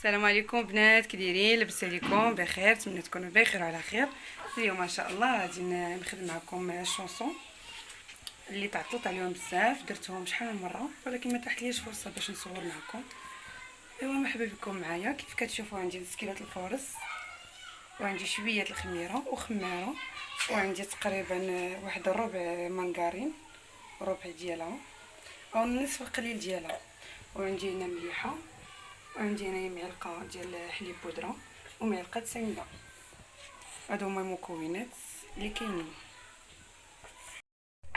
السلام عليكم بنات، كي دايرين؟ لاباس عليكم بخير؟ نتمنى تكونوا بخير وعلى خير. اليوم ان شاء الله غادي نخدم معكم الشونسون اللي تعطلت عليهم بزاف، درتهم شحال من مره ولكن ما تحت فرصه باش نصور معكم. ايوا مرحبا بكم معايا. كيف كتشوفوا عندي تسكيله الفورص وعندي شويه الخميره وخماره وعندي تقريبا واحد الربع مانغارين، ربع ديالها او النصف قليل ديالها، وعندي هنا مليحه، وعندي هنايا معلقه ديال حليب بودره ومعلقه سميده. هادو هما المكونات اللي كاينين.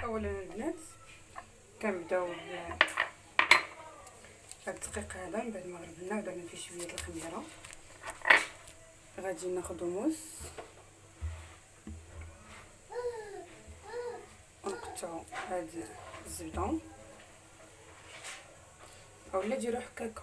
اولا البنات كنبداو بهاد الدقيق هذا، من بعد ما غربلنا ودرنا فيه شويه الخميره غادي ناخذ موس ونقطعو هاد الزبده اولا ديرو حكاكه.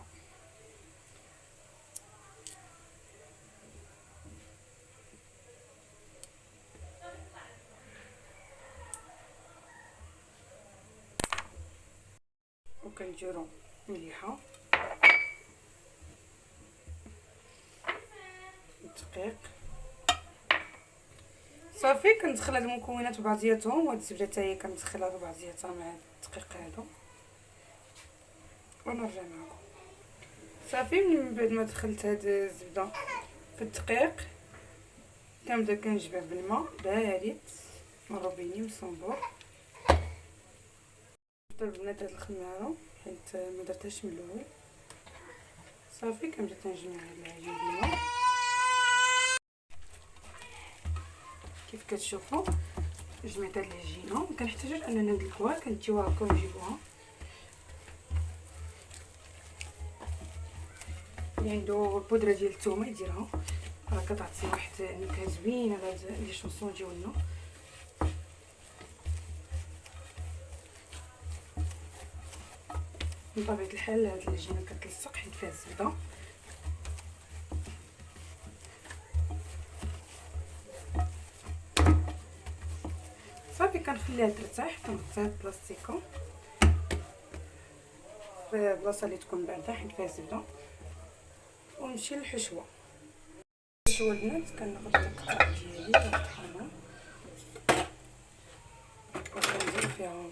وكنديرو مليحه الدقيق صافي. كندخل هاد المكونات ببعضياتهم، وهاد الزبده حتى هي كندخلها ببعضياتها مع الدقيق هذا ونرجع معكم. صافي من بعد ما دخلت هاد الزبده في الدقيق كنبدا كنجبع بالماء بارد من روبيني مصنبور. البنات هاد الخماره حيت ما درتهاش من الاول. صافي كنبدا كنجمع هاد العجين بالماء كيف كتشوفوا. جمعت هاد العجينه، ما كنحتاجوش اننا ندلكوها، كنديوها هكا ونجيبوها. اللي عنده البودره ديال الثومه يديرها، راه كتعطي واحد النكهه زوينه لهاد لي شونسون ديالنا. بطبيعه الحال هاد العجينه كتلصق حيت فيها الزبده. صافي كنخليها ترتاح، كنغطيها بلاستيكه في بلاصه اللي تكون بارده حيت فيها الزبده، ونمشي للحشوه. الحشوه البنات كناخذ القطع ديالي ونطحنها وكندير فيها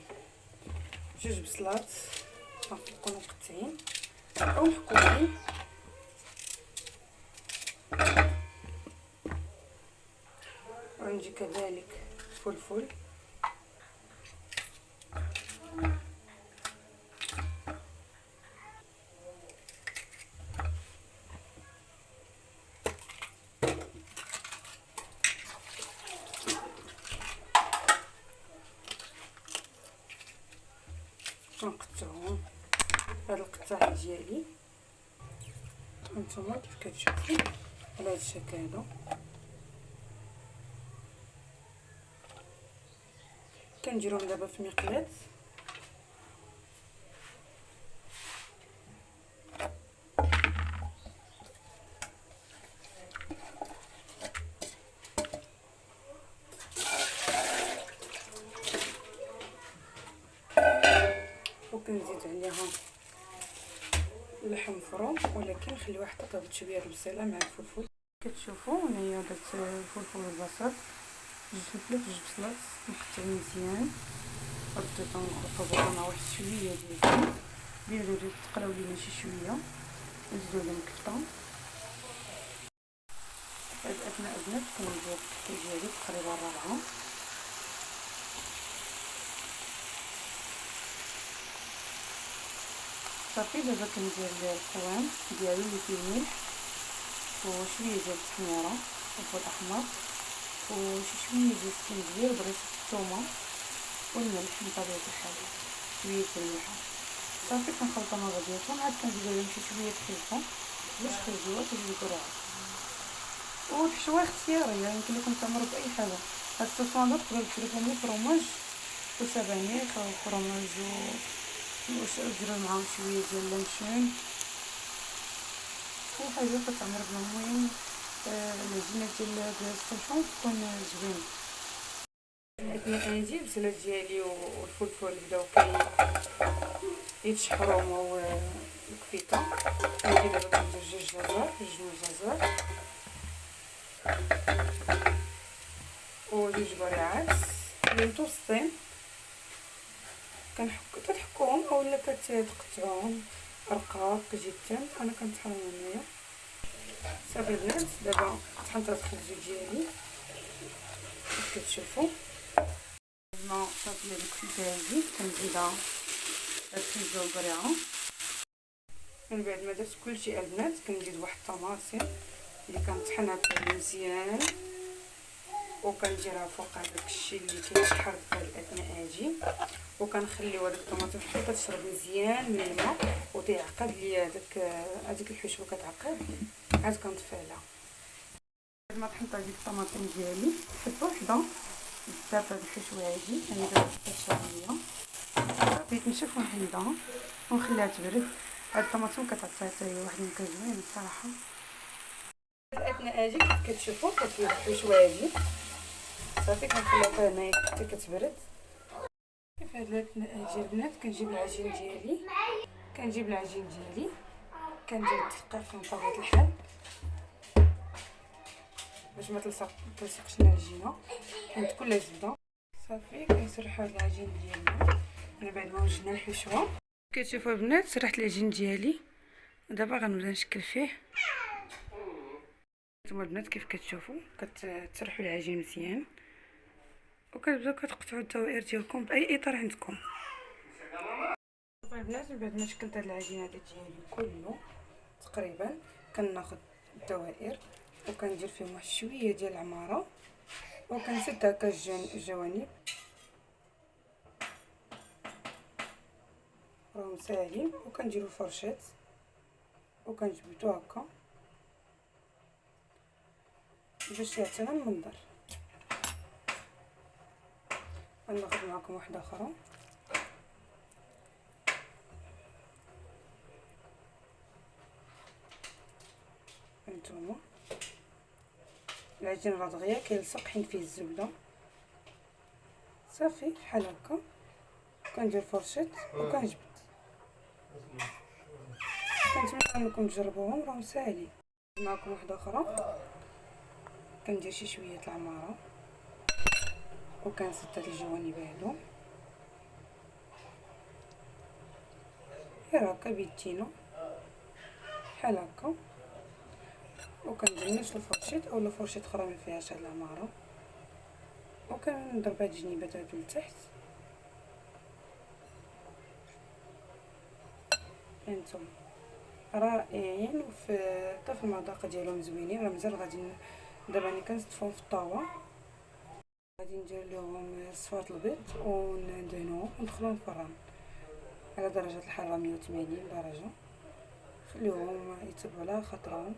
جوج بصلات صافي يكونوا مقطعين او محكومين، وعندي كذلك فلفل ونقطعهم هاد القطع ديالي هانتوما كيف كتشوفوا على هاد الشكل هذا. كنديرهم دابا في مقلاة وكنزيد عليها اللحم مفروم، ولكن نخليوها حتى طابت شويه البصيله مع الفلفل. كتشوفوا هنايا درت الفلفل والبصل، جوج فلفلات جوج بصلات مقطعين مزيان، رديتهم ونخلطو مع واحد شويه ديال الزيت بيدو تقراو لينا شي شويه، نزيدو لهم كفته. هاد اثناء البنات كندير الكفته ديالي تقريبا رابعه. صافي دابا كندير القوام ديالي اللي فيه ملح وشويه ديال التحميره وفلفل احمر وشي شويه ديال السكينجبير وبريسه الثومه والملح بطبيعه الحال شويه الملح. صافي كنخلطهم مع بعضياتهم، عاد كنزيد عليهم شي شويه الخلفه باش يخرجوا ويجيو رائعين. والحشوه اختياريه، يمكن لكم تعمروا باي حاجه. هاد الصوص هذا تقدروا ديروا فيه فرماج وسبانخ وفرماج وديروا معاهم شويه ديال اللانشون، اي حاجه كتعمر بنا. المهم العجينه ديال الصوصون تكون زوينه. اثناء هادي البصله ديالي والفلفل بداو يتشحروا وكفيته. هادي دابا كندير جوج الجزر، جوج الجزر وجوج بريعات اللي متوسطين، كتحكوهم اولا كتقطعوهم رقاق جدا. انا كنطحنهم هنايا. صافي البنات، دابا طحنت هاد الخبز ديالي كيف كتشوفوا. الماء صافي داك الدجاج كنزيدها هاد الخبزه والقريعه. من بعد ما درت كلشي البنات كنزيد واحد الطماطم اللي كنطحنها مزيان وكنديرها فوق هذاك الشيء اللي كيتشحر اثناء اجي، وكنخليو هذيك الطماطم حتى تشرب مزيان من الماء وتيعقد لي هذيك الحشوه كتعقد. عاد كنطفيها. بعد ما طحنت هذيك الطماطم ديالي حطيت وحده بزاف هاد الحشوه هادي، يعني دابا تشرب ليا. بغيت نشوف ونحيدها ونخليها تبرد. هاد الطماطم كتعطي واحد النكهه زوينه الصراحه. اثناء اجي كتشوفوا كتفيد الحشوه هادي صافي كنخليها هنايا حتى كتبرد. في هاد الاثناء اجي البنات كنجيب العجين ديالي، كندير الدقيق من طبيعه الحال باش ما تلصقش العجينه حيت كلها زبده. صافي كنسرحوا هاد العجين ديالنا من بعد ما وجدنا الحشوه. كتشوفوا البنات سرحت العجين ديالي، دابا غنبدا نشكل فيه. نتوما البنات كيف كتشوفوا كتسرحوا العجين مزيان وكتبداو كتقطعوا الدوائر ديالكم باي اطار عندكم. البنات من بعد ما شكلت هاد العجينه ديالي كله تقريبا كناخذ الدوائر وكندير فيهم واحد شويه ديال العماره وكنسد هكا الجوانب راهم ساهلين، وكنديروا الفرشات وكنجبدو هكا باش يعطينا المنظر. غناخذ معكم واحده اخرى. هانتوما العجين راه دغيا كيلصق حيت فيه الزبده. صافي بحال هكا كندير فرشات وكنجبد. كنتمنى انكم تجربوهم راهم ساهلين. معكم واحده اخرى كندير شي شويه العماره وكنسد هاد الجوانب هادو غير هكا بيدينا بحال هكا، وكندير نفس الفرشيط اولا فرشيط اخرى ما فيهاش هاد العماره وكنضرب هاد الجنيبات هادو لتحت. هانتوما رائعين وفي حتى في المذاق ديالهم زوينين. راه مازال غادي دابا راني كنستفهم في الطاوه، غادي ندير لهم صفار البيض وندهنوهم وندخلوهم الفران على درجه الحراره 180 درجه. خليوهم يطيبوا على خاطرهم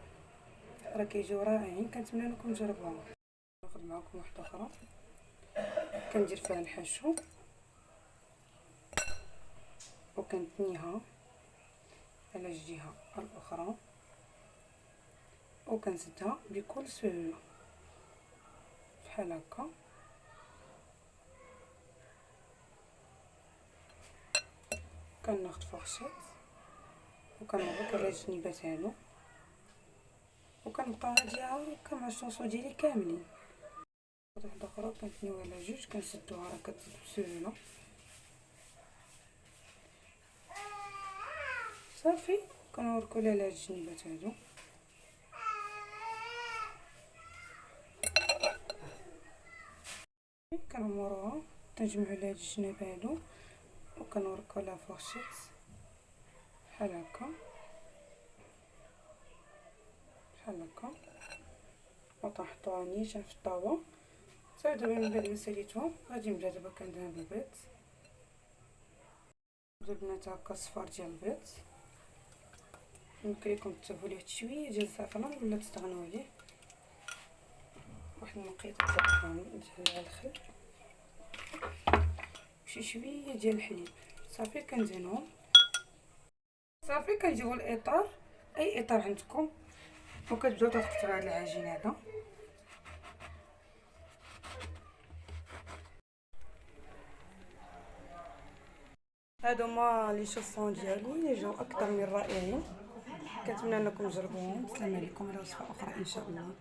راه كيجيو رائعين. كنتمنى انكم تجربوهم. ناخذ معكم واحده اخرى كندير فيها الحشو وكنتنيها على الجهه الاخرى وكنسدها بكل سهوله بحال هكا. كناخذ فرشات وكنغرق على الجنيبات هادو وكنبقى هاديه هكا مع الشونصو ديالي كاملين. واحده اخرى كنتنيو على جوج كنسدوها راه كتطيب بسهوله. صافي كنوركو على هاد الجنيبات هادو كنعمروها كنجمعو على هاد الجناب هادو وكنوركو على فرشيط بحال هكا وطنحطوها نيشان في الطاوه. صافي دابا من بعد ما ساليتهم غادي نبدا دابا كندهن بالبيض. البنات هكا صفار ديال البيض يمكن لكم تضيفوا ليه شويه ديال الزعفران ولا تستغنوا عليه. واحد المقيط ديال الخل وشي شويه ديال الحليب. صافي كندهنهم. صافي كنجيبوا الاطار اي اطار عندكم وكتبداو تقطعوا هذا العجين هذا. هادو هما لي شوصون ديالي اللي جاو اكثر من رائعين. كنتمنى نتمنى انكم تجربوهم. السلام عليكم على وصفه اخرى ان شاء الله.